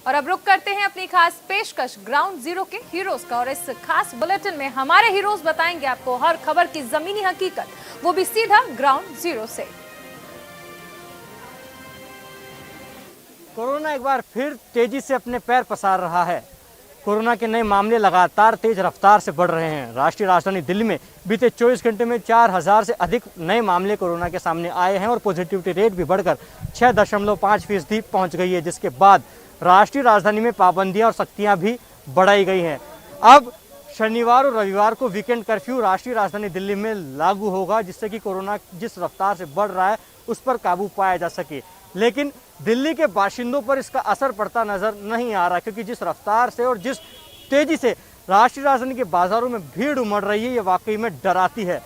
और अब रुक करते हैं अपनी खास पेशकश ग्राउंड जीरो के हीरोज का। और इस खास बुलेटिन में हमारे हीरोज बताएंगे आपको हर खबर की जमीनी हकीकत, वो भी सीधा ग्राउंड जीरो से। कोरोना एक बार फिर तेजी से अपने पैर पसार रहा है। कोरोना के नए मामले लगातार तेज रफ्तार से बढ़ रहे हैं। राष्ट्रीय राजधानी दिल्ली में बीते 24 घंटे में 4000 से अधिक नए मामले कोरोना के सामने आए हैं और पॉजिटिविटी रेट भी बढ़कर 6.5% पहुंच गई है, जिसके बाद राष्ट्रीय राजधानी में पाबंदियां और सख्तियां भी बढ़ाई गई हैं। अब शनिवार और रविवार को वीकेंड कर्फ्यू राष्ट्रीय राजधानी दिल्ली में लागू होगा, जिससे कि कोरोना जिस रफ्तार से बढ़ रहा है उस पर काबू पाया जा सके। लेकिन दिल्ली के बाशिंदों पर इसका असर पड़ता नजर नहीं आ रहा, क्योंकि जिस रफ्तार से और जिस तेजी से राष्ट्रीय राजधानी के बाजारों में भीड़ उमड़ रही है, ये वाकई में डराती है।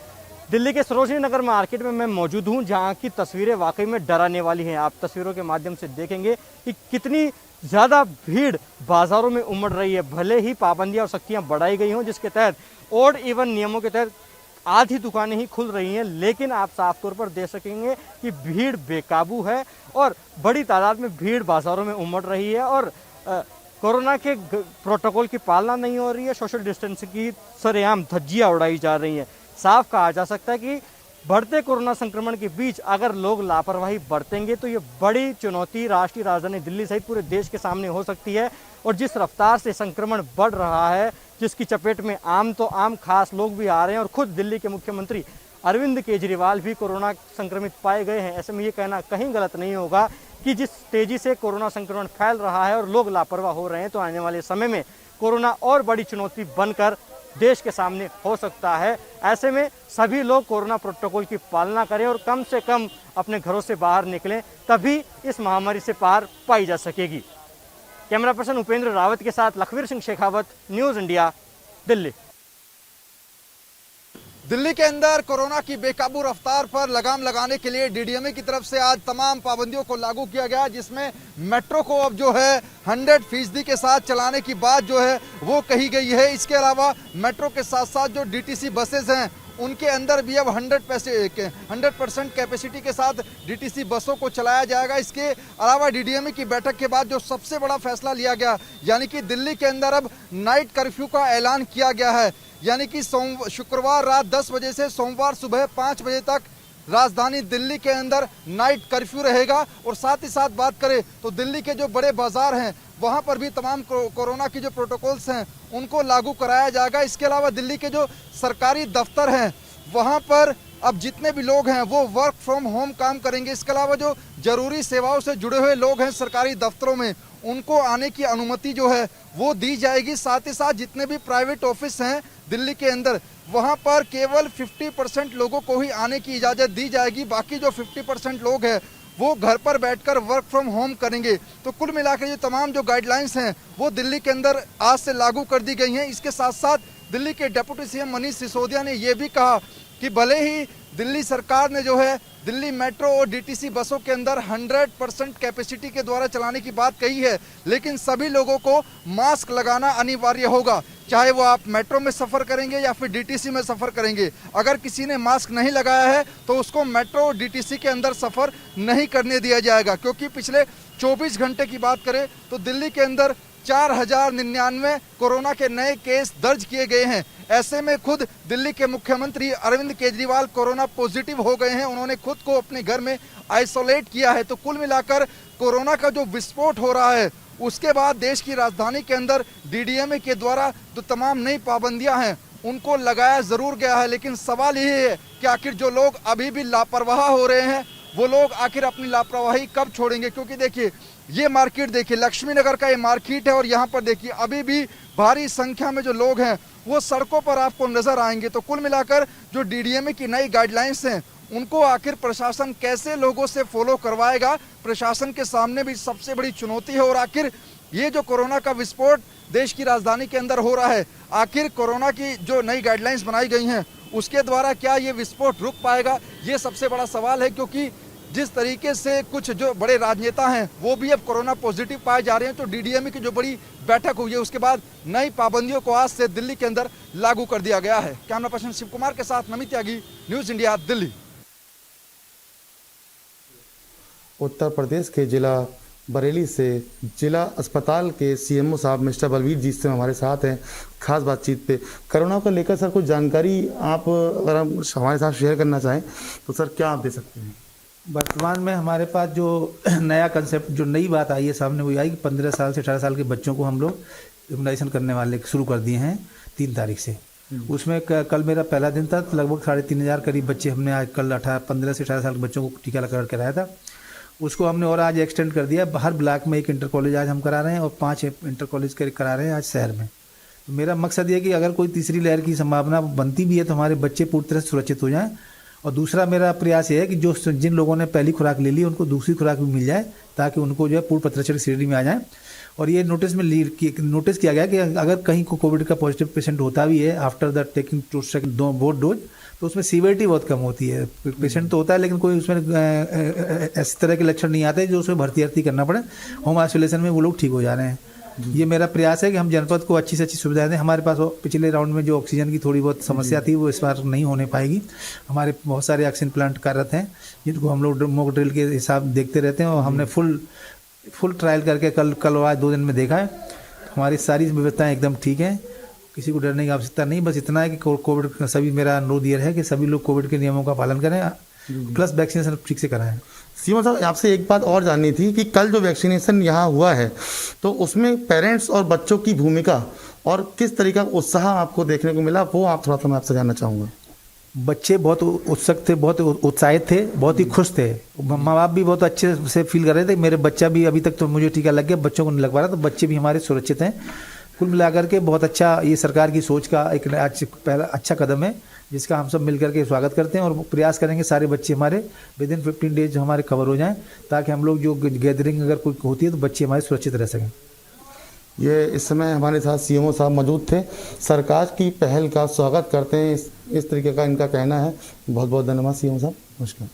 दिल्ली के सरोजनी नगर मार्केट में मैं मौजूद हूँ, जहाँ की तस्वीरें वाकई में डराने वाली हैं। आप तस्वीरों के माध्यम से देखेंगे कि कितनी ज़्यादा भीड़ बाजारों में उमड़ रही है। भले ही पाबंदियाँ और सख्तियाँ बढ़ाई गई हों, जिसके तहत ऑड इवन नियमों के तहत आधी दुकानें ही खुल रही हैं, लेकिन आप साफ तौर पर देख सकेंगे कि भीड़ बेकाबू है और बड़ी तादाद में भीड़ बाजारों में उमड़ रही है और कोरोना के प्रोटोकॉल की पालना नहीं हो रही है। सोशल डिस्टेंसिंग की सरेआम धज्जियां उड़ाई जा रही हैं। साफ कहा जा सकता है कि बढ़ते कोरोना संक्रमण के बीच अगर लोग लापरवाही बरतेंगे तो ये बड़ी चुनौती राष्ट्रीय राजधानी दिल्ली सहित पूरे देश के सामने हो सकती है। और जिस रफ्तार से संक्रमण बढ़ रहा है, जिसकी चपेट में आम तो आम खास लोग भी आ रहे हैं और खुद दिल्ली के मुख्यमंत्री अरविंद केजरीवाल भी कोरोना संक्रमित पाए गए हैं। ऐसे में ये कहना कहीं गलत नहीं होगा कि जिस तेजी से कोरोना संक्रमण फैल रहा है और लोग लापरवाह हो रहे हैं, तो आने वाले समय में कोरोना और बड़ी चुनौती बनकर देश के सामने हो सकता है। ऐसे में सभी लोग कोरोना प्रोटोकॉल की पालना करें और कम से कम अपने घरों से बाहर निकलें, तभी इस महामारी से पार पाई जा सकेगी। कैमरा पर्सन उपेंद्र रावत के साथ लखवीर सिंह शेखावत, न्यूज़ इंडिया, दिल्ली। दिल्ली के अंदर कोरोना की बेकाबू रफ्तार पर लगाम लगाने के लिए डीडीएमए की तरफ से आज तमाम पाबंदियों को लागू किया गया, जिसमें मेट्रो को अब जो है 100% के साथ चलाने की बात जो है वो कही गई है। इसके अलावा मेट्रो के साथ साथ जो डीटीसी बसेस हैं उनके अंदर भी अब 100% कैपेसिटी के साथ डीटीसी बसों को चलाया जाएगा। इसके अलावा डीडीएमए की बैठक के बाद जो सबसे बड़ा फैसला लिया गया, यानी कि दिल्ली के अंदर अब नाइट कर्फ्यू का ऐलान किया गया है। यानी कि शुक्रवार रात 10 बजे से सोमवार सुबह 5 बजे तक राजधानी दिल्ली के अंदर नाइट कर्फ्यू रहेगा। और साथ ही साथ बात करें तो दिल्ली के जो बड़े बाजार हैं वहां पर भी तमाम कोरोना की जो प्रोटोकॉल्स हैं उनको लागू कराया जाएगा। इसके अलावा दिल्ली के जो सरकारी दफ्तर हैं वहां पर अब जितने भी लोग हैं वो वर्क फ्रॉम होम काम करेंगे। इसके अलावा जो जरूरी सेवाओं से जुड़े हुए लोग हैं सरकारी दफ्तरों में, उनको आने की अनुमति जो है वो दी जाएगी। साथ ही साथ जितने भी प्राइवेट ऑफिस हैं दिल्ली के अंदर वहां पर केवल 50% लोगों को ही आने की इजाजत दी जाएगी। बाकी जो 50% लोग हैं वो घर पर बैठकर वर्क फ्रॉम होम करेंगे। तो कुल मिलाकर ये तमाम जो गाइडलाइंस हैं वो दिल्ली के अंदर आज से लागू कर दी गई हैं। इसके साथ साथ दिल्ली के डिप्टी सीएम मनीष सिसोदिया ने ये भी कहा कि भले ही दिल्ली सरकार ने जो है दिल्ली मेट्रो और डीटीसी बसों के अंदर 100% कैपेसिटी के द्वारा चलाने की बात कही है, लेकिन सभी लोगों को मास्क लगाना अनिवार्य होगा, चाहे वो आप मेट्रो में सफ़र करेंगे या फिर डीटीसी में सफ़र करेंगे। अगर किसी ने मास्क नहीं लगाया है तो उसको मेट्रो और डीटीसी के अंदर सफ़र नहीं करने दिया जाएगा, क्योंकि पिछले 24 घंटे की बात करें तो दिल्ली के अंदर 4099 कोरोना के नए केस दर्ज किए गए हैं। ऐसे में खुद दिल्ली के मुख्यमंत्री अरविंद केजरीवाल कोरोना पॉजिटिव हो गए हैं। उन्होंने खुद को अपने घर में आइसोलेट किया है। तो कुल मिलाकर कोरोना का जो विस्फोट हो रहा है उसके बाद देश की राजधानी के अंदर डीडीएमए के द्वारा जो तमाम नई पाबंदियां हैं उनको लगाया जरूर गया है। लेकिन सवाल ये है कि आखिर जो लोग अभी भी लापरवाह हो रहे हैं वो लोग आखिर अपनी लापरवाही कब छोड़ेंगे? क्योंकि देखिए ये मार्केट, देखिए लक्ष्मी नगर का ये मार्केट है और यहाँ पर देखिए अभी भी भारी संख्या में जो लोग हैं वो सड़कों पर आपको नजर आएंगे। तो कुल मिलाकर जो डीडीएमए की नई गाइडलाइंस हैं उनको आखिर प्रशासन कैसे लोगों से फॉलो करवाएगा, प्रशासन के सामने भी सबसे बड़ी चुनौती है। और आखिर ये जो कोरोना का विस्फोट देश की राजधानी के अंदर हो रहा है, आखिर कोरोना की जो नई गाइडलाइंस बनाई गई हैं उसके द्वारा क्या ये विस्फोट रुक पाएगा, ये सबसे बड़ा सवाल है। क्योंकि जिस तरीके से कुछ जो बड़े राजनेता हैं वो भी अब कोरोना पॉजिटिव पाए जा रहे हैं, तो डीडीएमए की जो बड़ी बैठक हुई है उसके बाद नई पाबंदियों को आज से दिल्ली के अंदर लागू कर दिया गया है। कैमरा पर्सन शिव कुमार के साथ नमित त्यागी, न्यूज इंडिया, दिल्ली। उत्तर प्रदेश के जिला बरेली से जिला अस्पताल के सीएमओ साहब मिस्टर बलवीर जी से हमारे साथ हैं खास बातचीत पे। कोरोना को लेकर सर कुछ जानकारी आप अगर हम हमारे साथ शेयर करना चाहें तो सर क्या आप दे सकते हैं? वर्तमान में हमारे पास जो नया कंसेप्ट, जो नई बात आई है सामने, वो आई कि 15 साल से 18 साल के बच्चों को हम लोग इम्यूनाइजेशन करने वाले शुरू कर दिए हैं 3 तारीख से। उसमें कल मेरा पहला दिन था, लगभग 3500 करीब बच्चे हमने आज कल 15 से 18 साल के बच्चों को टीका लगा कराया था। उसको हमने और आज एक्सटेंड कर दिया। हर ब्लॉक में 1 इंटर कॉलेज आज हम करा रहे हैं और 5 इंटर कॉलेज करा रहे हैं आज शहर में। तो मेरा मकसद ये है कि अगर कोई तीसरी लहर की संभावना बनती भी है तो हमारे बच्चे पूरी तरह से सुरक्षित हो जाएं। और दूसरा मेरा प्रयास ये है कि जिन लोगों ने पहली खुराक ले ली उनको दूसरी खुराक भी मिल जाए, ताकि उनको जो है पूर्ण प्रतिरक्षण की श्रेणी में आ जाए। और ये नोटिस किया गया कि अगर कहीं को कोविड का पॉजिटिव पेशेंट होता भी है after the taking both dose, तो उसमें सीवियरिटी बहुत कम होती है। पेशेंट तो होता है लेकिन कोई उसमें इस तरह के लक्षण नहीं आते जो उसमें भर्ती करना पड़े। होम आइसोलेशन में वो लोग ठीक हो जा रहे हैं। ये मेरा प्रयास है कि हम जनपद को अच्छी से अच्छी सुविधाएं दें। हमारे पास पिछले राउंड में जो ऑक्सीजन की थोड़ी बहुत समस्या थी वो इस बार नहीं होने पाएगी। हमारे बहुत सारे ऑक्सीजन प्लांट कार्यरत हैं जिनको हम लोग मॉक ड्रिल के हिसाब देखते रहते हैं और हमने फुल ट्रायल करके कल और आज 2 दिन में देखा है। हमारी सारी व्यवस्थाएं एकदम ठीक हैं, किसी को डरने की आवश्यकता नहीं। बस इतना है कि कोविड सभी, मेरा अनुरोध ये है कि सभी लोग कोविड के नियमों का पालन करें, प्लस वैक्सीनेशन ठीक से कराएं। सीएम साहब आपसे एक बात और जाननी थी कि कल जो वैक्सीनेशन यहाँ हुआ है तो उसमें पेरेंट्स और बच्चों की भूमिका और किस तरीका का उत्साह आपको देखने को मिला, वो आप थोड़ा सा मैं आपसे जानना चाहूँगा। बच्चे बहुत उत्सुक थे, बहुत उत्साहित थे, बहुत ही खुश थे। माँ बाप भी बहुत अच्छे से फील कर रहे थे। मेरे बच्चा भी अभी तक तो मुझे टीका लग गया, बच्चों को नहीं लग पा रहा, तो बच्चे भी हमारे सुरक्षित हैं। कुल मिलाकर के बहुत अच्छा ये सरकार की सोच का एक पहला अच्छा कदम है जिसका हम सब मिलकर के स्वागत करते हैं और प्रयास करेंगे सारे बच्चे हमारे विदिन 15 डेज हमारे कवर हो जाएं, ताकि हम लोग जो गैदरिंग अगर कोई होती है तो बच्चे हमारे सुरक्षित रह सकें। ये इस समय हमारे साथ सीएमओ साहब मौजूद थे। सरकार की पहल का स्वागत करते हैं, इस तरीके का इनका कहना है। बहुत बहुत धन्यवाद सीएमओ साहब, नमस्कार।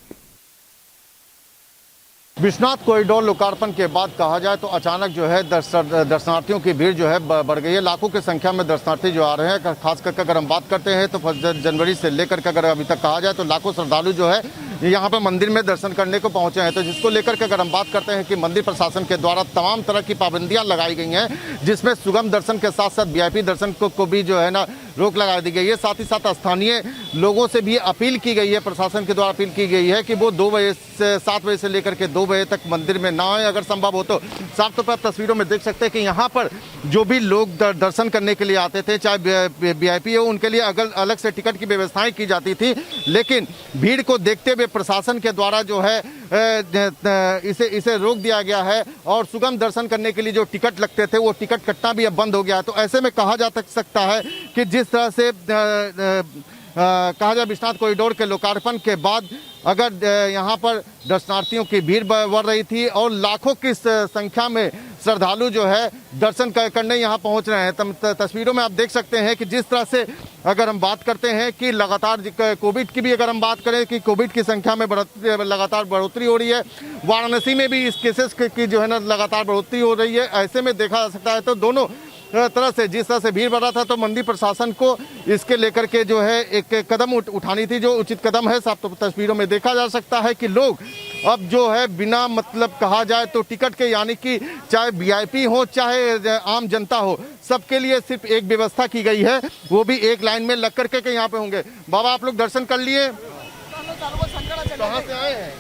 विश्वनाथ कॉरिडोर लोकार्पण के बाद कहा जाए तो अचानक जो है दर्शनार्थियों की भीड़ जो है बढ़ गई है। लाखों की संख्या में दर्शनार्थी जो आ रहे हैं। खास करके अगर हम बात करते हैं तो 1 जनवरी से लेकर के अगर अभी तक कहा जाए तो लाखों श्रद्धालु जो है यहाँ पर मंदिर में दर्शन करने को पहुंचे हैं। तो जिसको लेकर के अगर हम बात करते हैं कि मंदिर प्रशासन के द्वारा तमाम तरह की पाबंदियां लगाई गई हैं, जिसमें सुगम दर्शन के साथ साथ वीआईपी दर्शन को भी जो है ना रोक लगा दी गई है। साथ ही साथ स्थानीय लोगों से भी अपील की गई है, प्रशासन के द्वारा अपील की गई है कि वो 7 बजे से लेकर के 2 बजे तक मंदिर में ना आए। अगर संभव हो तो साफ तौर पर तस्वीरों में देख सकते हैं कि यहाँ पर जो भी लोग दर्शन करने के लिए आते थे, चाहे वीआईपी हो, उनके लिए अलग से टिकट की व्यवस्थाएं की जाती थी। लेकिन भीड़ को देखते हुए प्रशासन के द्वारा जो है इसे रोक दिया गया है और सुगम दर्शन करने के लिए जो टिकट लगते थे वो टिकट कटना भी अब बंद हो गया है। तो ऐसे में कहा जा सकता है कि जिस तरह से कहा जाए विश्वनाथ कॉरिडोर के लोकार्पण के बाद अगर यहाँ पर दर्शनार्थियों की भीड़ बढ़ रही थी और लाखों की संख्या में श्रद्धालु जो है दर्शन करने यहाँ पहुँच रहे हैं। तस्वीरों में आप देख सकते हैं कि जिस तरह से अगर हम बात करते हैं कि लगातार कोविड की भी अगर हम बात करें कि कोविड की संख्या में लगातार बढ़ोतरी हो रही है। वाराणसी में भी इस केसेस की जो है ना लगातार बढ़ोतरी हो रही है। ऐसे में देखा जा सकता है तो दोनों तरह से जिस तरह से भीड़ बढ़ रहा था तो मंदिर प्रशासन को इसके लेकर के जो है एक कदम उठानी थी, जो उचित कदम है। साफ तस्वीरों में देखा जा सकता है कि लोग अब जो है बिना मतलब कहा जाए तो टिकट के, यानी कि चाहे वीआईपी हो चाहे आम जनता हो, सबके लिए सिर्फ एक व्यवस्था की गई है, वो भी एक लाइन में लग करके के यहाँ पे होंगे। बाबा आप लोग दर्शन कर लिए? कहाँ से आए हैं?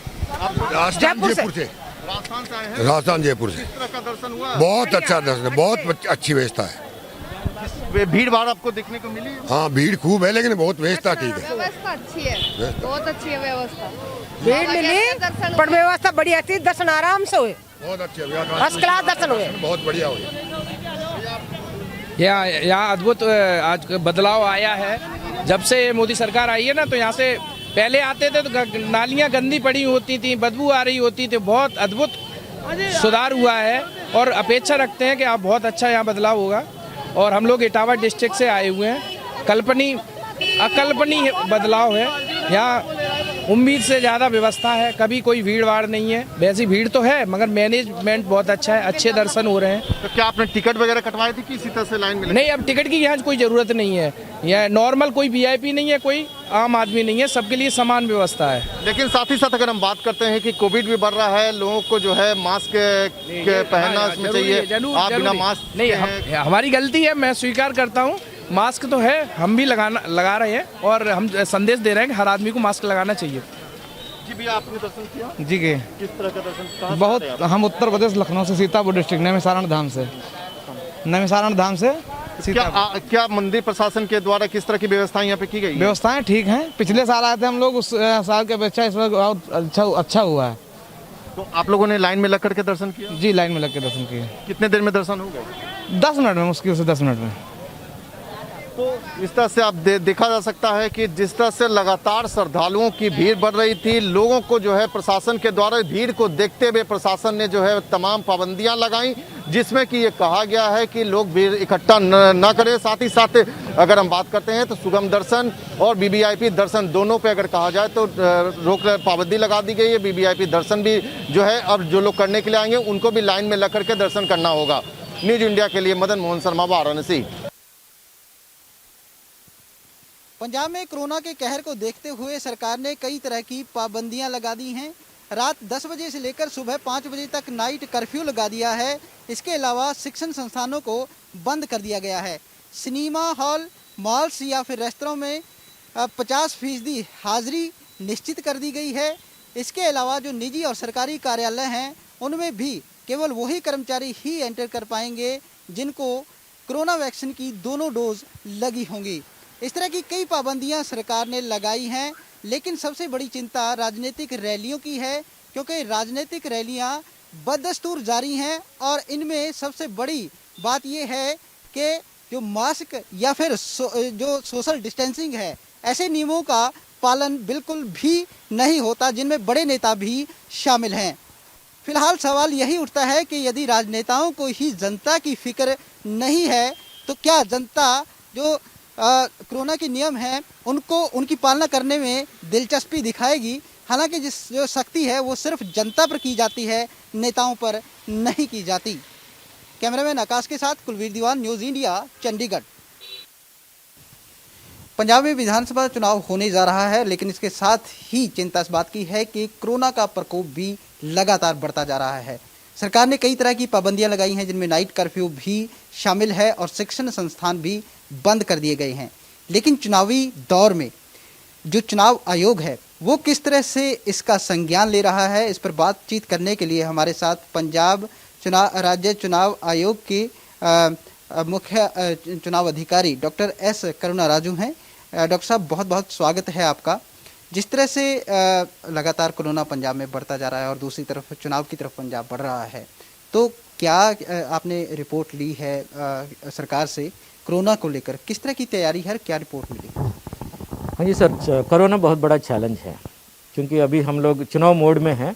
राजस्थान जयपुर से। राजस्थान से आए हैं? राजस्थान जयपुर से। किस तरह का दर्शन हुआ? बहुत अच्छा दर्शन है, बहुत अच्छी व्यवस्था है। भीड़ भाड़ आपको देखने को मिली? हाँ भीड़ खूब है लेकिन बहुत व्यवस्था ठीक है। व्यवस्था अच्छी है, बहुत अच्छी है व्यवस्था। भीड़ मिली पर व्यवस्था बढ़िया थी, दर्शन आराम से हुए, बहुत अच्छे फर्स्ट क्लास दर्शन हुए, बहुत बढ़िया हुए। यहाँ अद्भुत आज बदलाव आया है। जब से मोदी सरकार आई है ना, तो यहाँ से पहले आते थे तो नालियाँ गंदी पड़ी होती थी, बदबू आ रही होती थी। बहुत अद्भुत सुधार हुआ है और अपेक्षा रखते हैं कि आप बहुत अच्छा यहाँ बदलाव होगा। और हम लोग इटावा डिस्ट्रिक्ट से आए हुए हैं। अकल्पनीय बदलाव है यहाँ। उम्मीद से ज़्यादा व्यवस्था है, कभी कोई भीड़ भाड़ नहीं है। वैसी भीड़ तो है मगर मैनेजमेंट बहुत अच्छा है, अच्छे दर्शन हो रहे हैं। तो क्या आपने टिकट वगैरह कटवाई थी कि इसी तरह से लाइन में नहीं, अब टिकट की यहाँ कोई ज़रूरत नहीं है। यह नॉर्मल कोई वीआईपी नहीं है, कोई आम आदमी नहीं है, सबके लिए समान व्यवस्था है। लेकिन साथ ही साथ अगर हम बात करते हैं कि कोविड भी बढ़ रहा है, लोगों को जो है मास्क पहनना उसमें चाहिए, आप बिना मास्क नहीं, हमारी गलती है, मैं स्वीकार करता हूँ। मास्क तो है, हम भी लगा रहे हैं और हम संदेश दे रहे हैं कि हर आदमी को मास्क लगाना चाहिए। जी भैया, आपने दर्शन किया? जी के किस तरह का दर्शन? बहुत, हम उत्तर प्रदेश लखनऊ से, सीतापुर डिस्ट्रिक्ट नैमिषारण धाम से, नैमिषारण धाम से। क्या मंदिर प्रशासन के द्वारा किस तरह की व्यवस्थाएं यहाँ पे की गई? व्यवस्थाएं ठीक हैं, पिछले साल आए थे हम लोग, उस साल के अपेक्षा इस वक्त अच्छा हुआ है। तो आप लोगों ने लाइन में लग करके दर्शन किया? जी, लाइन में लग के दर्शन किए। कितने देर में दर्शन हो गए? 10 मिनट में, मुश्किल से 10 मिनट में। तो इस तरह से आप देखा जा सकता है कि जिस तरह से लगातार श्रद्धालुओं की भीड़ बढ़ रही थी, लोगों को जो है प्रशासन के द्वारा भीड़ को देखते हुए प्रशासन ने जो है तमाम पाबंदियां लगाई, जिसमें कि ये कहा गया है कि लोग भीड़ इकट्ठा न करें। साथ ही साथ अगर हम बात करते हैं तो सुगम दर्शन और वीवीआईपी दर्शन दोनों पे अगर कहा जाए तो पाबंदी लगा दी गई है। वीवीआईपी दर्शन भी जो है अब जो लोग करने के लिए आएंगे उनको भी लाइन में लग करके दर्शन करना होगा। न्यूज इंडिया के लिए मदन मोहन शर्मा, वाराणसी। पंजाब में कोरोना के कहर को देखते हुए सरकार ने कई तरह की पाबंदियां लगा दी हैं। रात 10 बजे से लेकर सुबह 5 बजे तक नाइट कर्फ्यू लगा दिया है। इसके अलावा शिक्षण संस्थानों को बंद कर दिया गया है। सिनेमा हॉल, मॉल्स या फिर रेस्तरां में 50% हाजिरी निश्चित कर दी गई है। इसके अलावा जो निजी और सरकारी कार्यालय हैं उनमें भी केवल वही कर्मचारी ही एंटर कर पाएंगे जिनको कोरोना वैक्सीन की दोनों डोज लगी होंगी। इस तरह की कई पाबंदियां सरकार ने लगाई हैं, लेकिन सबसे बड़ी चिंता राजनीतिक रैलियों की है, क्योंकि राजनीतिक रैलियां बदस्तूर जारी हैं और इनमें सबसे बड़ी बात यह है कि जो मास्क या फिर जो सोशल डिस्टेंसिंग है, ऐसे नियमों का पालन बिल्कुल भी नहीं होता, जिनमें बड़े नेता भी शामिल हैं। फिलहाल सवाल यही उठता है कि यदि राजनेताओं को ही जनता की फिक्र नहीं है तो क्या जनता जो कोरोना के नियम हैं उनको उनकी पालना करने में दिलचस्पी दिखाएगी। हालांकि जो सख्ती है वो सिर्फ जनता पर की जाती है, नेताओं पर नहीं की जाती। कैमरामैन आकाश के साथ कुलवीर दीवान, न्यूज़ इंडिया, चंडीगढ़। पंजाब में विधानसभा चुनाव होने जा रहा है, लेकिन इसके साथ ही चिंता इस बात की है कि कोरोना का प्रकोप भी लगातार बढ़ता जा रहा है। सरकार ने कई तरह की पाबंदियां लगाई हैं, जिनमें नाइट कर्फ्यू भी शामिल है और शिक्षण संस्थान भी बंद कर दिए गए हैं। लेकिन चुनावी दौर में जो चुनाव आयोग है वो किस तरह से इसका संज्ञान ले रहा है, इस पर बातचीत करने के लिए हमारे साथ पंजाब राज्य चुनाव आयोग के मुख्य चुनाव अधिकारी डॉक्टर एस करुणा राजू हैं। डॉक्टर साहब, बहुत बहुत स्वागत है आपका। जिस तरह से लगातार कोरोना पंजाब में बढ़ता जा रहा है और दूसरी तरफ चुनाव की तरफ पंजाब बढ़ रहा है, तो क्या आपने रिपोर्ट ली है सरकार से कोरोना को लेकर, किस तरह की तैयारी है, क्या रिपोर्ट मिली? हाँ जी सर, कोरोना बहुत बड़ा चैलेंज है, क्योंकि अभी हम लोग चुनाव मोड में हैं,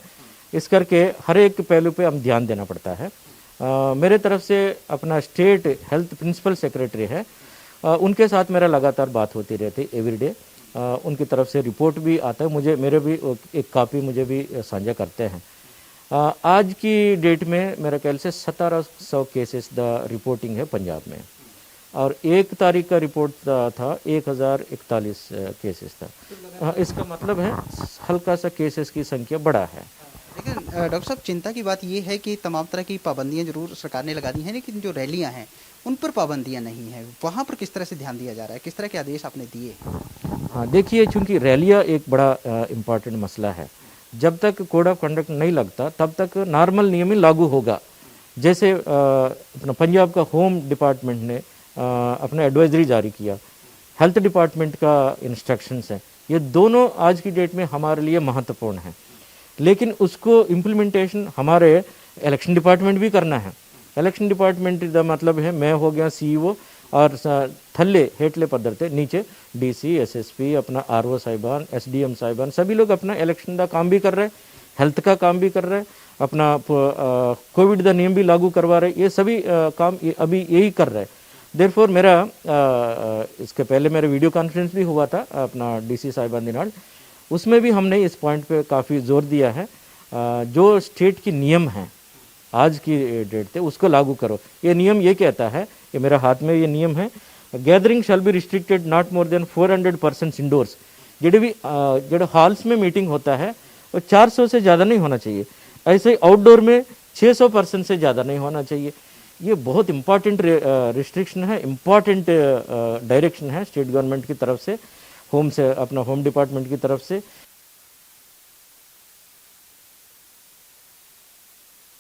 इस करके हर एक पहलू पे हम ध्यान देना पड़ता है। मेरे तरफ से अपना स्टेट हेल्थ प्रिंसिपल सेक्रेटरी है, उनके साथ मेरा लगातार बात होती रहती एवरीडे। उनकी तरफ से रिपोर्ट भी आता है, मेरे भी एक कॉपी मुझे भी साझा करते हैं। आज की डेट में मेरे ख्याल से 1700 केसेस द रिपोर्टिंग है पंजाब में, और 1 तारीख का रिपोर्ट था 1041 केसेस था। इसका मतलब है हल्का सा केसेस की संख्या बढ़ा है। लेकिन डॉक्टर साहब, चिंता की बात यह है कि तमाम तरह की पाबंदियां जरूर सरकार ने लगा दी हैं, लेकिन जो रैलियां हैं उन पर पाबंदियां नहीं है। वहाँ पर किस तरह से ध्यान दिया जा रहा है, किस तरह के आदेश आपने दिए? हाँ देखिए, चूंकि रैलियाँ एक बड़ा इम्पॉर्टेंट मसला है, जब तक कोड ऑफ कंडक्ट नहीं लगता तब तक नॉर्मल नियम ही लागू होगा। जैसे अपना पंजाब का होम डिपार्टमेंट ने अपना एडवाइजरी जारी किया, हेल्थ डिपार्टमेंट का इंस्ट्रक्शंस हैं, ये दोनों आज की डेट में हमारे लिए महत्वपूर्ण हैं। लेकिन उसको इम्प्लीमेंटेशन हमारे इलेक्शन डिपार्टमेंट भी करना है। इलेक्शन डिपार्टमेंट का मतलब है, मैं हो गया CEO और थल्ले हेटले पद्धर थे नीचे DC, SSP, अपना RO साहिबान, SDM साहिबान, सभी लोग अपना इलेक्शन का काम भी कर रहे हैं, हेल्थ का काम भी कर रहे हैं, अपना कोविड का नियम भी लागू करवा रहे हैं। ये सभी काम अभी यही कर रहे हैं। देयरफॉर मेरा इसके पहले मेरा वीडियो कॉन्फ्रेंस भी हुआ था अपना DC साहिबान दिनाड़, उसमें भी हमने इस पॉइंट पे काफ़ी जोर दिया है। जो स्टेट की नियम हैं आज की डेट पे उसको लागू करो। ये नियम ये कहता है, ये मेरे हाथ में ये नियम है, gathering shall be restricted not more than 400 persons indoors. जो हॉल्स में मीटिंग होता है वो 400 से ज़्यादा नहीं होना चाहिए। ऐसे ही आउटडोर में 600 पर्सन से ज़्यादा नहीं होना चाहिए। ये बहुत इम्पॉर्टेंट रिस्ट्रिक्शन है, इम्पॉर्टेंट डायरेक्शन है स्टेट गवर्नमेंट की तरफ से, अपना होम डिपार्टमेंट की तरफ से।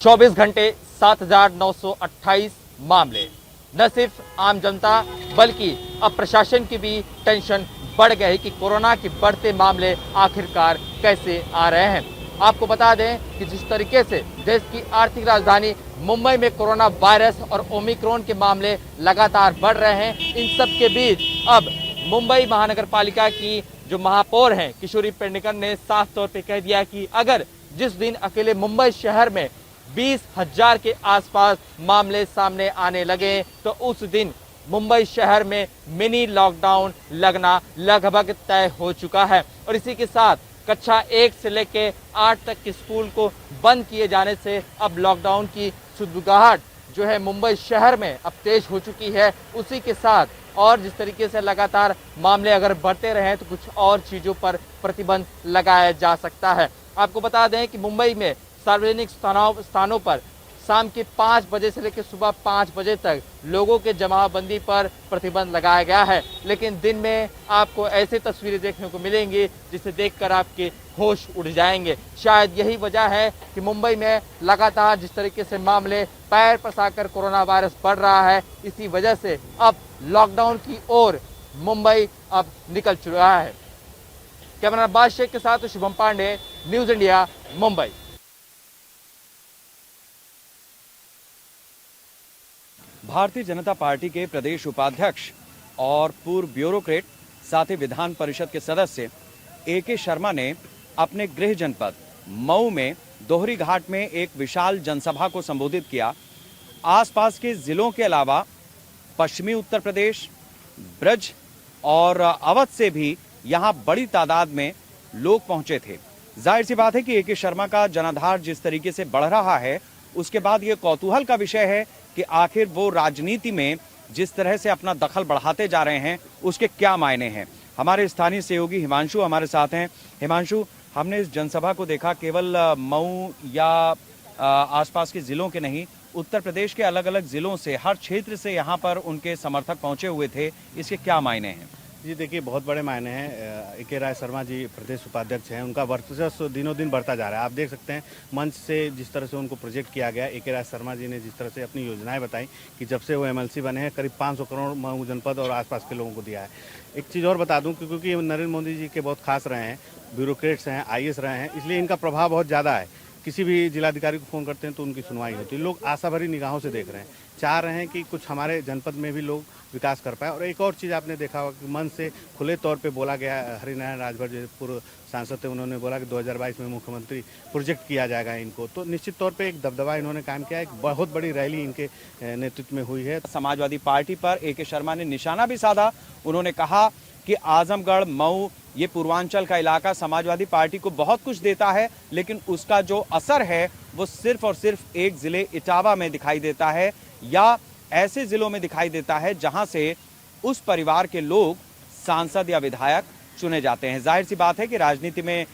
24 घंटे 7,928 मामले। न सिर्फ आम जनता बल्कि अब प्रशासन की भी टेंशन बढ़ गई कि कोरोना के बढ़ते मामले आखिरकार कैसे आ रहे हैं। आपको बता दें कि जिस तरीके से देश की आर्थिक राजधानी मुंबई में कोरोना वायरस और ओमिक्रॉन के मामले लगातार बढ़ रहे हैं, इन सब के बीच अब मुंबई महानगर पालिका की जो महापौर हैं किशोरी पेडनेकर ने साफ तौर पे कह दिया कि अगर जिस दिन अकेले मुंबई शहर में 20,000 के आसपास मामले सामने आने लगे तो उस दिन मुंबई शहर में मिनी लॉकडाउन लगना लगभग तय हो चुका है। और इसी के साथ कक्षा 1 से लेकर 8 तक के स्कूल को बंद किए जाने से अब लॉकडाउन की सुगबुगाहट जो है मुंबई शहर में अब तेज हो चुकी है। उसी के साथ और जिस तरीके से लगातार मामले अगर बढ़ते रहे तो कुछ और चीज़ों पर प्रतिबंध लगाया जा सकता है। आपको बता दें कि मुंबई में सार्वजनिक स्थानों पर शाम के 5 बजे से लेकर सुबह 5 बजे तक लोगों के जमावबंदी पर प्रतिबंध लगाया गया है, लेकिन दिन में आपको ऐसे तस्वीरें देखने को मिलेंगी जिसे देखकर आपके होश उड़ जाएंगे। शायद यही वजह है कि मुंबई में लगातार जिस तरीके से मामले पैर पसारकर कोरोना वायरस बढ़ रहा है, इसी वजह से अब लॉकडाउन की ओर मुंबई अब निकल चुका है। कैमरा बादशाह शेख के साथ Shubham Pandey, news India, Mumbai. Bharatiya Janata party के प्रदेश उपाध्यक्ष और पूर्व ब्यूरोक्रेट साथ ही विधान परिषद के सदस्य AK शर्मा ने अपने गृह जनपद मऊ में दोहरी घाट में एक विशाल जनसभा को संबोधित किया। आसपास के जिलों के अलावा पश्चिमी उत्तर प्रदेश, ब्रज और अवध से भी यहां बड़ी तादाद में लोग पहुंचे थे। जाहिर सी बात है कि AK शर्मा का जनाधार जिस तरीके से बढ़ रहा है, उसके बाद ये कौतूहल का विषय है कि आखिर वो राजनीति में जिस तरह से अपना दखल बढ़ाते जा रहे हैं उसके क्या मायने हैं। हमारे स्थानीय सहयोगी हिमांशु हमारे साथ हैं। हिमांशु, हमने इस जनसभा को देखा, केवल मऊ या आसपास के जिलों के नहीं, उत्तर प्रदेश के अलग अलग जिलों से, हर क्षेत्र से यहाँ पर उनके समर्थक पहुंचे हुए थे। इसके क्या मायने हैं? जी देखिए, बहुत बड़े मायने हैं। AK राय शर्मा जी प्रदेश उपाध्यक्ष हैं, उनका वर्चस्व दिनों दिन बढ़ता जा रहा है। आप देख सकते हैं मंच से जिस तरह से उनको प्रोजेक्ट किया गया। AK राय शर्मा जी ने जिस तरह से अपनी योजनाएं बताई कि जब से वो MLC बने हैं करीब 500 करोड़ मऊ जनपद और आसपास के लोगों को दिया है। एक चीज़ और बता दूं, क्योंकि नरेंद्र मोदी जी के बहुत खास रहे हैं, ब्यूरोक्रेट्स हैं, IAS रहे हैं, इसलिए इनका प्रभाव बहुत ज़्यादा है। किसी भी जिलाधिकारी को फ़ोन करते हैं तो उनकी सुनवाई होती है। लोग आशा भरी निगाहों से देख रहे हैं, चाह रहे हैं कि कुछ हमारे जनपद में भी लोग विकास कर पाए। और एक और चीज़ आपने देखा होगा कि मन से खुले तौर पे बोला गया। हरिनारायण राजभर जो पूर्व सांसद थे, उन्होंने बोला कि 2022 में मुख्यमंत्री प्रोजेक्ट किया जाएगा इनको, तो निश्चित तौर पे एक दबदबा इन्होंने कायम किया। एक बहुत बड़ी रैली इनके नेतृत्व में हुई है। समाजवादी पार्टी पर AK शर्मा ने निशाना भी साधा। उन्होंने कहा कि आजमगढ़, मऊ, ये पूर्वांचल का इलाका समाजवादी पार्टी को बहुत कुछ देता है, लेकिन उसका जो असर है वो सिर्फ और सिर्फ एक जिले इटावा में दिखाई देता है या ऐसे जिलों में दिखाई देता है जहां से उस परिवार के लोग सांसद या विधायक चुने जाते हैं। जाहिर सी बात है कि राजनीति में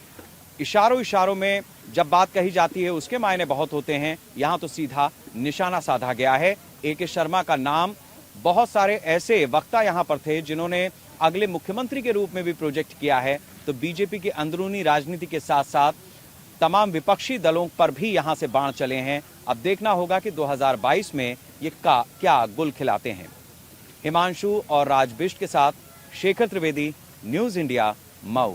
इशारों में जब बात कही जाती है उसके मायने बहुत होते हैं। यहाँ तो सीधा निशाना साधा गया है। AK शर्मा का नाम, बहुत सारे ऐसे वक्ता यहाँ पर थे जिन्होंने अगले मुख्यमंत्री के रूप में भी प्रोजेक्ट किया है। तो बीजेपी की अंदरूनी राजनीति के साथ साथ तमाम विपक्षी दलों पर भी यहाँ से बाण चले हैं। अब देखना होगा कि 2022 में ये क्या गुल खिलाते हैं। हिमांशु और राज बिष्ट के साथ शेखर त्रिवेदी, न्यूज इंडिया, मऊ।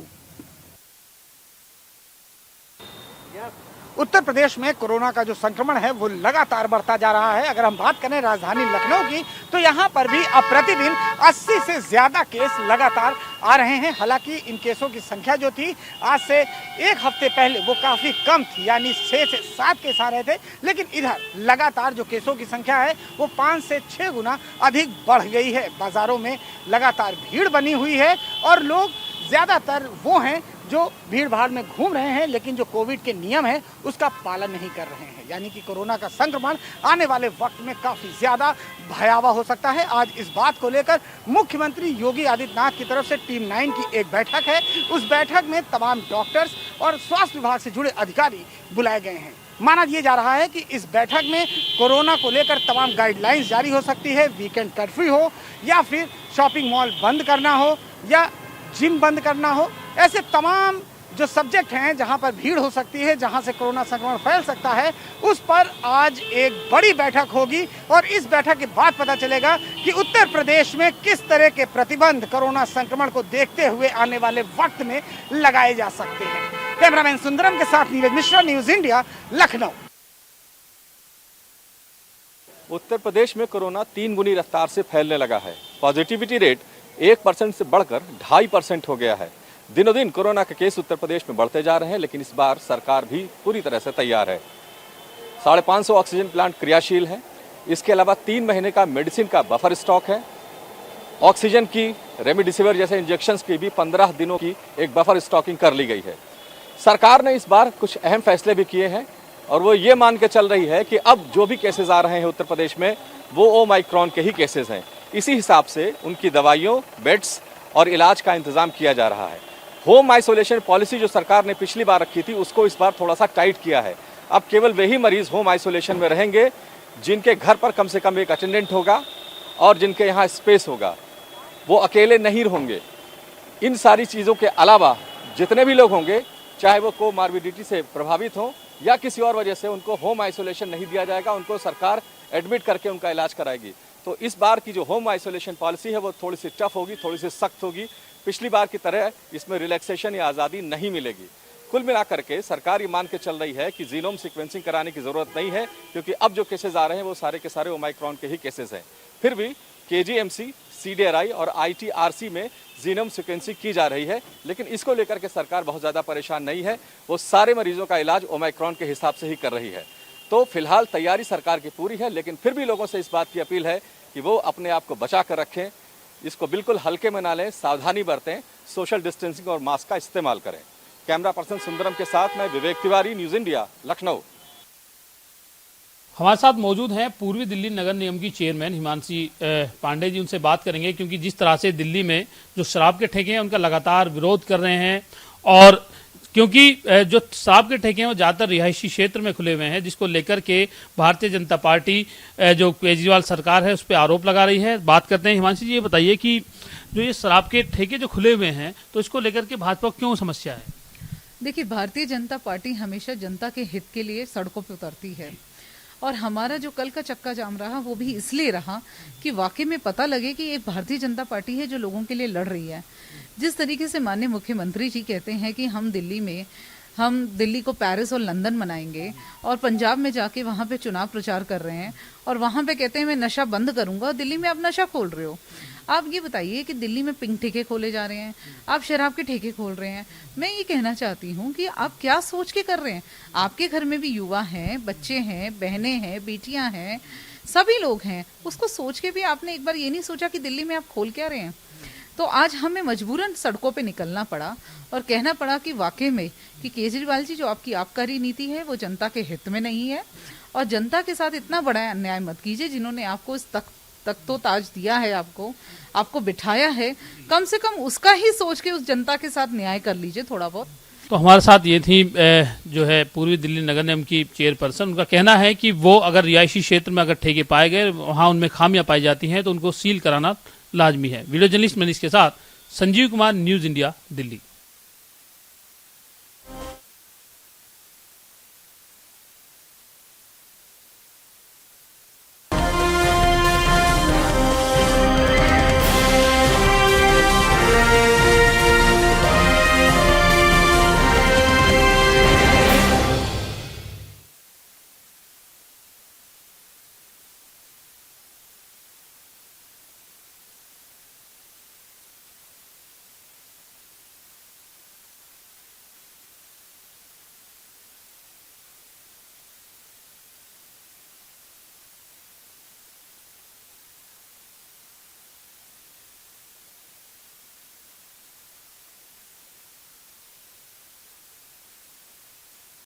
उत्तर प्रदेश में कोरोना का जो संक्रमण है वो लगातार बढ़ता जा रहा है। अगर हम बात करें राजधानी लखनऊ की, तो यहाँ पर भी अब प्रतिदिन 80 से ज़्यादा केस लगातार आ रहे हैं। हालांकि इन केसों की संख्या जो थी आज से एक हफ्ते पहले वो काफ़ी कम थी, यानी 6 से 7 केस आ रहे थे, लेकिन इधर लगातार जो केसों की संख्या है वो 5 से 6 गुना अधिक बढ़ गई है। बाज़ारों में लगातार भीड़ बनी हुई है और लोग ज़्यादातर वो हैं जो भीड़ भाड़ में घूम रहे हैं लेकिन जो कोविड के नियम है उसका पालन नहीं कर रहे हैं, यानी कि कोरोना का संक्रमण आने वाले वक्त में काफ़ी ज़्यादा भयावह हो सकता है। आज इस बात को लेकर मुख्यमंत्री योगी आदित्यनाथ की तरफ से टीम 9 की एक बैठक है। उस बैठक में तमाम डॉक्टर्स और स्वास्थ्य विभाग से जुड़े अधिकारी बुलाए गए हैं। माना यह जा रहा है कि इस बैठक में कोरोना को लेकर तमाम गाइडलाइंस जारी हो सकती है, वीकेंड कर्फ्यू हो या फिर शॉपिंग मॉल बंद करना हो या जिम बंद करना हो, ऐसे तमाम जो सब्जेक्ट हैं जहां पर भीड़ हो सकती है, जहां से कोरोना संक्रमण फैल सकता है, उस पर आज एक बड़ी बैठक होगी और इस बैठक के बाद पता चलेगा कि उत्तर प्रदेश में किस तरह के प्रतिबंध कोरोना संक्रमण को देखते हुए आने वाले वक्त में लगाए जा सकते हैं। कैमरामैन सुंदरम के साथ नीरज मिश्रा, न्यूज इंडिया, लखनऊ। उत्तर प्रदेश में कोरोना 3 गुनी रफ्तार से फैलने लगा है। पॉजिटिविटी रेट 1% से बढ़कर 2.5% हो गया है। दिनों दिन कोरोना के केस उत्तर प्रदेश में बढ़ते जा रहे हैं, लेकिन इस बार सरकार भी पूरी तरह से तैयार है। 550 ऑक्सीजन प्लांट क्रियाशील है। इसके अलावा 3 महीने का मेडिसिन का बफर स्टॉक है। ऑक्सीजन की, रेमडेसिविर जैसे इंजेक्शंस की भी 15 दिनों की एक बफर स्टॉकिंग कर ली गई है। सरकार ने इस बार कुछ अहम फैसले भी किए हैं और वो ये मान के चल रही है कि अब जो भी केसेस आ रहे हैं उत्तर प्रदेश में वो ओमाइक्रॉन के ही केसेस हैं। इसी हिसाब से उनकी दवाइयों, बेड्स और इलाज का इंतजाम किया जा रहा है। होम आइसोलेशन पॉलिसी जो सरकार ने पिछली बार रखी थी उसको इस बार थोड़ा सा टाइट किया है। अब केवल वही मरीज होम आइसोलेशन में रहेंगे जिनके घर पर कम से कम एक अटेंडेंट होगा और जिनके यहाँ स्पेस होगा, वो अकेले नहीं होंगे। इन सारी चीज़ों के अलावा जितने भी लोग होंगे, चाहे वो कोमार्बिडिटी से प्रभावित हों या किसी और वजह से, उनको होम आइसोलेशन नहीं दिया जाएगा, उनको सरकार एडमिट करके उनका इलाज कराएगी। तो इस बार की जो होम आइसोलेशन पॉलिसी है वो थोड़ी सी टफ होगी, थोड़ी सी सख्त होगी। पिछली बार की तरह इसमें रिलैक्सेशन या आज़ादी नहीं मिलेगी। कुल मिलाकर के सरकार ये मान के चल रही है कि जीनोम सीक्वेंसिंग कराने की ज़रूरत नहीं है, क्योंकि अब जो केसेस आ रहे हैं वो सारे के सारे ओमाइक्रॉन के ही केसेस हैं। फिर भी KGMC, CDRI और ITRC में जीनोम सीक्वेंसिंग की जा रही है, लेकिन इसको लेकर के सरकार बहुत ज़्यादा परेशान नहीं है। वो सारे मरीजों का इलाज ओमाइक्रॉन के हिसाब से ही कर रही है। तो फिलहाल तैयारी सरकार की पूरी है, लेकिन फिर भी लोगों से इस बात की अपील है कि वो अपने आप को बचा कर रखें, इसको बिल्कुल हल्के में ना लें, सावधानी बरतें, सोशल डिस्टेंसिंग और मास्क का इस्तेमाल करें। कैमरा पर्सन सुंदरम के साथ मैं विवेक तिवारी, न्यूज़ इंडिया, लखनऊ। हमारे साथ मौजूद हैं पूर्वी दिल्ली नगर निगम की चेयरमैन हिमांशी पांडे जी। उनसे बात करेंगे क्योंकि जिस तरह से दिल्ली में जो शराब के ठेके हैं उनका लगातार विरोध कर रहे हैं, और क्योंकि जो शराब के ठेके हैं वो ज़्यादातर रिहायशी क्षेत्र में खुले हुए हैं, जिसको लेकर के भारतीय जनता पार्टी जो केजरीवाल सरकार है उस पर आरोप लगा रही है। बात करते हैं। हिमांशी जी, ये बताइए कि जो ये शराब के ठेके जो खुले हुए हैं तो इसको लेकर के भाजपा क्यों समस्या है? देखिए, भारतीय जनता पार्टी हमेशा जनता के हित के लिए सड़कों पर उतरती है, और हमारा जो कल का चक्का जाम रहा वो भी इसलिए रहा कि वाकई में पता लगे कि एक भारतीय जनता पार्टी है जो लोगों के लिए लड़ रही है। जिस तरीके से माननीय मुख्यमंत्री जी कहते हैं कि हम दिल्ली को पेरिस और लंदन बनाएंगे, और पंजाब में जाके वहाँ पे चुनाव प्रचार कर रहे हैं और वहाँ पे कहते हैं मैं नशा बंद करूंगा, और दिल्ली में आप नशा खोल रहे हो। आप ये बताइए कि दिल्ली में पिंक ठेके खोले जा रहे हैं, आप शराब के ठेके खोल रहे हैं। मैं ये कहना चाहती हूँ कि आप क्या सोच के कर रहे हैं? आपके घर में भी युवा हैं, बच्चे हैं, बहनें हैं, बेटियां हैं, सभी लोग हैं। उसको सोच के भी आपने एक बार ये नहीं सोचा कि दिल्ली में आप खोल क्या रहे हैं? तो आज हमें मजबूरन सड़कों पे निकलना पड़ा और कहना पड़ा कि वाकई में कि केजरीवाल जी जो आपकी आबकारी नीति है वो जनता के हित में नहीं है, और जनता के साथ इतना बड़ा अन्याय मत कीजिए। जिन्होंने आपको इस तख्तो ताज दिया है, आपको बिठाया है, कम से कम उसका ही सोच के उस जनता के साथ न्याय कर लीजिए थोड़ा बहुत। तो हमारे साथ ये थी जो है पूर्वी दिल्ली नगर निगम की चेयरपर्सन। उनका कहना है कि वो अगर रिहायशी क्षेत्र में अगर ठेके पाए गए, वहाँ उनमें खामियां पाई जाती हैं, तो उनको सील कराना लाजमी है। वीडियो जर्नलिस्ट मनीष के साथ संजीव कुमार, न्यूज़ इंडिया, दिल्ली।